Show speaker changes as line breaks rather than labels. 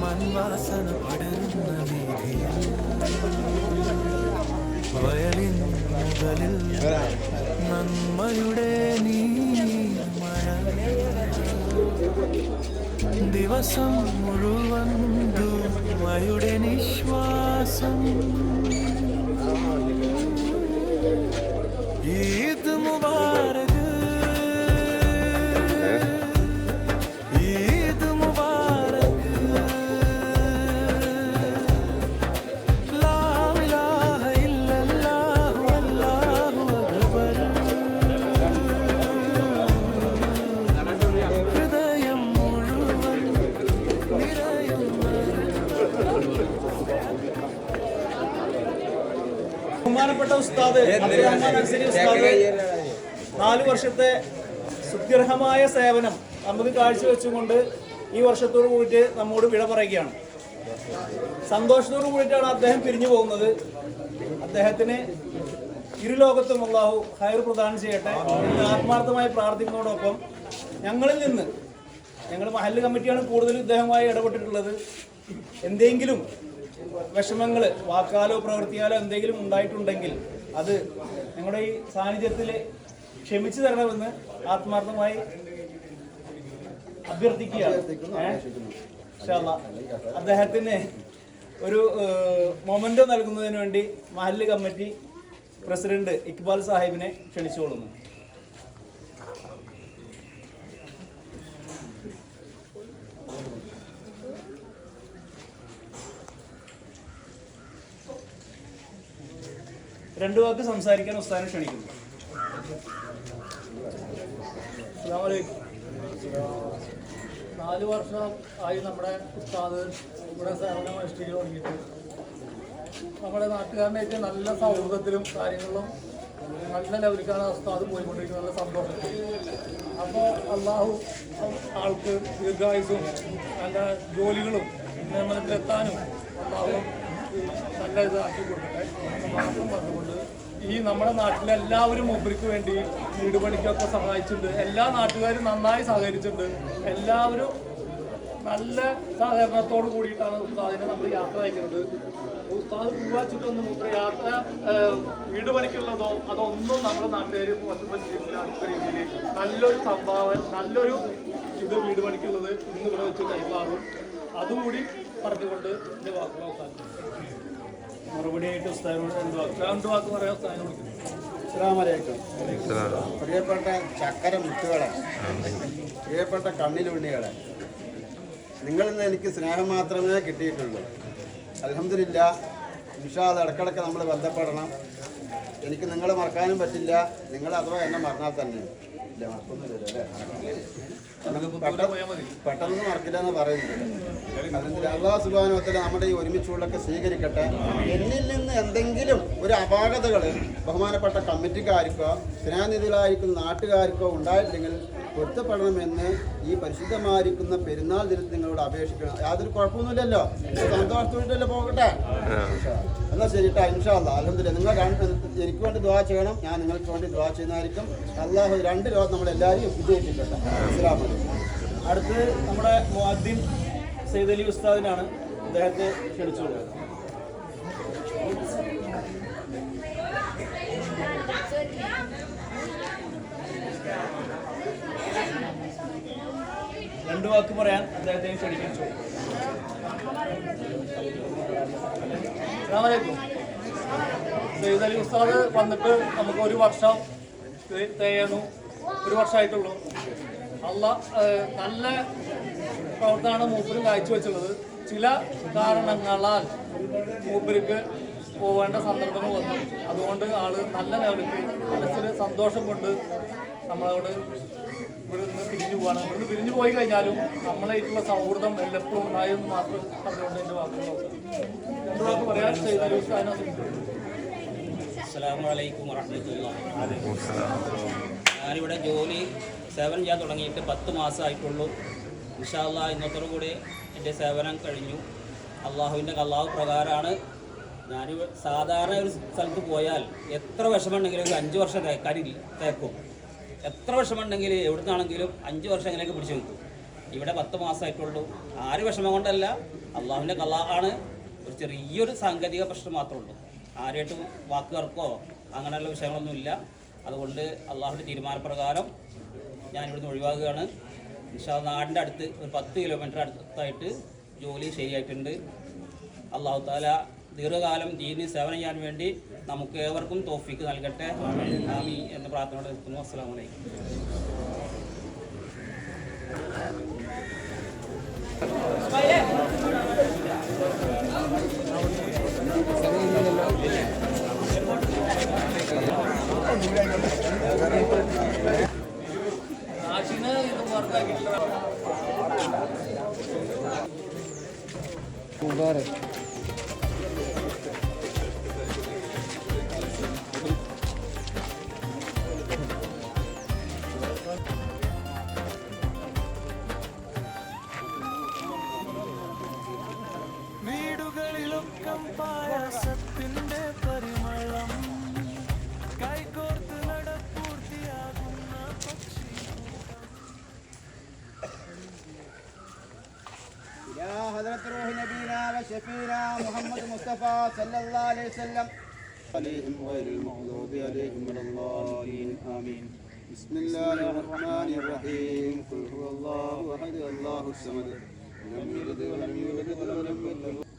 മൺവാസന പടരുന്ന വീതിയിൽ വയലിൻ മുകളിൽ നന്മയുടെ നീമഴ ദിവസം മുഴുവൻ ദുമയുടെ നിശ്വാസം ഈദ് മുബാരക്
ബഹുമാനപ്പെട്ട ഉസ്താദ് അബ്ദുറഹ്മാൻ അൻസരി ഉസ്താദ് 4 വർഷത്തെ സുദീർഘമായ സേവനം നമുക്ക് കാഴ്ചവെച്ചുകൊണ്ട് ഈ വർഷത്തോടു കൂടിയിട്ട് നമ്മോട് വിട പറയുകയാണ്. സന്തോഷത്തോടു കൂടിയിട്ടാണ് അദ്ദേഹം പിരിഞ്ഞു പോകുന്നത്. അദ്ദേഹത്തിന് ഇരുലോകത്തും അല്ലാഹു ഖൈർ പ്രദാനം ചെയ്യട്ടെ എന്ന് ആത്മാർത്ഥമായി പ്രാർത്ഥിക്കുന്നതോടൊപ്പം ഞങ്ങൾ മഹല്ല് കമ്മിറ്റിയാണ് കൂടുതൽ ഇദ്ദേഹവുമായി ഇടപെട്ടിട്ടുള്ളത്. എന്തെങ്കിലും വിഷമങ്ങൾ വാക്കാലോ പ്രവൃത്തിയാലോ എന്തെങ്കിലും ഉണ്ടായിട്ടുണ്ടെങ്കിൽ അത് ഞങ്ങളുടെ ഈ സാന്നിധ്യത്തിൽ ക്ഷമിച്ചു തരണമെന്ന് ആത്മാർത്ഥമായി അഭ്യർത്ഥിക്കുകയാണ്. അദ്ദേഹത്തിന് ഒരു മൊമെന്റോ നൽകുന്നതിന് വേണ്ടി മഹല്ല് കമ്മിറ്റി പ്രസിഡന്റ് ഇക്ബാൽ സാഹിബിനെ ക്ഷണിച്ചുകൊള്ളുന്നു. രണ്ടു വാക്ക് സംസാരിക്കാൻ ഉസ്താദിനെ ക്ഷണിക്കുന്നു.
അസ്സലാമു അലൈക്കും. 4 വർഷം ആയി നമ്മുടെ ഉസ്താദ് ഇവിടെ സേവനം അനുഷ്ഠിച്ചു തുടങ്ങിയിട്ട്. നമ്മുടെ നാട്ടുകാരനായിട്ട് നല്ല സൗഹൃദത്തിലും കാര്യങ്ങളിലും നല്ല ലെവലിലേക്കാണ് ഉസ്താദ് പോയിക്കൊണ്ടിരിക്കുന്നത്. നല്ല സന്തോഷത്തിൽ. അപ്പോൾ അള്ളാഹു ആൾക്ക് ദീർഘായുസും നല്ല ജോലികളും നിയമനത്തിലെത്താനും അള്ളാഹു നല്ല ഇതാക്കി കൊടുക്കട്ടെ മാത്രം പറഞ്ഞുകൊണ്ട് ഈ നമ്മുടെ നാട്ടിലെ എല്ലാവരും മൂപ്പർക്ക് വേണ്ടി വീട് പണിക്കൊക്കെ സഹായിച്ചിട്ടുണ്ട്. എല്ലാ നാട്ടുകാരും നന്നായി സഹകരിച്ചിട്ടുണ്ട്. എല്ലാവരും നല്ല സഹകരണത്തോട് കൂടിയിട്ടാണ് ഉസ്താദിനെ നമ്മൾ യാത്ര അയക്കുന്നത്. ഉസ്താദ് പൂവാച്ചിട്ടൊന്നും മൂപ്പര് യാത്ര വീട് പണിക്കുള്ളതോ അതൊന്നും നമ്മുടെ നാട്ടുകാർ അടുത്ത രീതിയിൽ നല്ലൊരു സംഭാവന നല്ലൊരു ഇത് വീട് പണിക്കുള്ളത് ഇന്ന് ഇവിടെ വെച്ച് കൈമാറും. അതുകൂടി പറഞ്ഞുകൊണ്ട് എൻ്റെ വാക്കുകൾ അവസാനിക്കും.
മറുപടിയായിട്ട് ഉസ്താദിനോട് രണ്ട് വാക്ക് പറയാൻ ഉസ്താദിനെ വിളിക്കുന്നു.
അസ്സലാമു അലൈക്കും. പ്രിയപ്പെട്ട ചക്കര മുത്തുകളെ, പ്രിയപ്പെട്ട കണ്ണിലുണ്ണികളെ, നിങ്ങളിൽ നിന്ന് എനിക്ക് സ്നേഹം മാത്രമേ കിട്ടിയിട്ടുള്ളൂ. അൽഹംദുലില്ലാഹ് ഇൻഷാ അല്ലാഹ് ഇടയ്ക്കിടയ്ക്ക് നമ്മൾ ബന്ധപ്പെടണം. എനിക്ക് നിങ്ങളെ മറക്കാനും പറ്റില്ല. നിങ്ങൾ അഥവാ എന്നെ മറന്നാൽ തന്നെ ഇല്ല മറക്കൊന്നുമില്ലല്ലോ അല്ലേ, പെട്ടെന്ന് മറക്കില്ല എന്ന് പറയുന്നത്. അല്ലാഹു സുബ്ഹാനഹു വ തആല നമ്മുടെ ഈ ഒരുമിച്ചുള്ളൊക്കെ സ്വീകരിക്കട്ടെ. എന്നിൽ നിന്ന് എന്തെങ്കിലും ഒരു അപാകതകൾ ബഹുമാനപ്പെട്ട കമ്മിറ്റിക്കാർക്കോ സ്നേഹനിധികളായിരിക്കുന്ന നാട്ടുകാർക്കോ ഉണ്ടായിട്ടില്ലെങ്കിൽ പൊരുത്തപ്പെടണമെന്ന് ഈ പരിശുദ്ധമായിരിക്കുന്ന പെരുന്നാൾ ദിനത്തിൽ നിങ്ങളോട് അപേക്ഷിക്കണം. യാതൊരു കുഴപ്പമൊന്നുമില്ലല്ലോ, സന്തോഷത്തോടെ പോകട്ടെ. എന്നാൽ ശരിട്ടാ ഇൻഷാ അല്ലാഹ്. അൽഹംദുലില്ലാഹ് നിങ്ങൾ എനിക്ക് വേണ്ടി ദുആ ചെയ്യണം, ഞാൻ നിങ്ങൾക്ക് വേണ്ടി ദുആ ചെയ്യുന്നതായിരിക്കും. അല്ലാഹു 2 ലോകം നമ്മളെല്ലാവരെയും വിജയിപ്പിക്കട്ടെ. അസ്സലാമു അലൈക്കും.
അടുത്ത് നമ്മുടെ മുഅദ്ദിൻ സയ്യിദ് അലി ഉസ്താദിനാണ്. അദ്ദേഹത്തെ ക്ഷണിച്ചോളൂ. രണ്ടു വാക്ക് പറയാൻ അദ്ദേഹത്തെ ക്ഷണിച്ചു.
സയ്യിദ് അലി ഉസ്താദ് വന്നിട്ട് നമുക്ക് 1 വർഷം തികയുന്നു. 1 വർഷമായിട്ടുള്ളൂ. നല്ല പ്രവർത്തനമാണ് മൂപ്പരും കാഴ്ചവെച്ചുള്ളത്. ചില കാരണങ്ങളാൽ മൂപ്പർക്ക് പോവേണ്ട സന്ദർഭങ്ങൾ വന്നു. അതുകൊണ്ട് ആള് നല്ല ലെവലിൽ മനസ്സിൽ സന്തോഷം കൊണ്ട് നമ്മളോട് ഇവിടെ നിന്ന് പിരിഞ്ഞു പോവാണ്. ഇവിടുന്ന് പിരിഞ്ഞു പോയി കഴിഞ്ഞാലും നമ്മളായിട്ടുള്ള സൗഹൃദം എല്ലപ്പോഴും ഉണ്ടായെന്ന് മാത്രം പറഞ്ഞുകൊണ്ട് എൻ്റെ വാക്കുകൾ 2 വാക്ക് പറയാൻ ചെയ്താലും
അസ്സലാമു അലൈക്കും വറഹ്മത്തുള്ളാഹി. ഞാനിവിടെ സേവനം ചെയ്യാൻ തുടങ്ങിയിട്ട് 10 മാസമായിട്ടുള്ളൂ. ഇൻഷാ അല്ലാഹ് ഇന്നത്തോടു കൂടി എൻ്റെ സേവനം കഴിഞ്ഞു. അള്ളാഹു പ്രകാരമാണ്. ഞാൻ സാധാരണ ഒരു സ്ഥലത്ത് പോയാൽ എത്ര വിഷമമുണ്ടെങ്കിലും ഒരു 5 വർഷം തേക്കും. എത്ര വിഷമമുണ്ടെങ്കിൽ എവിടുന്നാണെങ്കിലും 5 വർഷം അങ്ങനെയൊക്കെ പിടിച്ചു നിൽക്കും. ഇവിടെ 10 മാസമായിട്ടുള്ളൂ. ആര് വിഷമം കൊണ്ടല്ല, അള്ളാഹുവിൻ്റെ കലാ ആണ്. ഒരു ചെറിയൊരു സാങ്കേതിക പ്രശ്നം മാത്രമേ ഉള്ളൂ. ആരായിട്ടും വാക്ക് തർക്കോ അങ്ങനെയുള്ള വിഷയങ്ങളൊന്നുമില്ല. അതുകൊണ്ട് അള്ളാഹുവിൻ്റെ തീരുമാനപ്രകാരം ഞാനിവിടുന്ന് ഒഴിവാകുകയാണ്. ഇൻഷാ അല്ലാഹ് നാടിൻ്റെ അടുത്ത് ഒരു 10 കിലോമീറ്റർ അടുത്തായിട്ട് ജോലി ശരിയായിട്ടുണ്ട്. അള്ളാഹു താല ദീർഘകാലം ദീനിന് സേവനം ചെയ്യാൻ വേണ്ടി നമുക്ക് ഏവർക്കും തൗഫീക്ക് നൽകട്ടെ. ആമീൻ എന്ന പ്രാർത്ഥനയോടെ നിർത്തുന്നു. അസ്സലാമു അലൈക്കും.
ആശിന് ഇത് വർക്കാക്കിയിട്ടില്ല.
വീടുകളിലൊക്കെ പായസത്തിന്റെ പരിമളം കൈകോർത്ത് നടപ്പൂർത്തിയാകുന്ന പക്ഷി
يا حضرة روح نبينا وشفينا محمد مصطفى صلى الله عليه وسلم عليهم غير المغضوب عليهم ولا الضالين آمين. بسم الله الرحمن الرحيم. قل هو الله أحد الله الصمد لم يلد ولم يولد ولم يكن له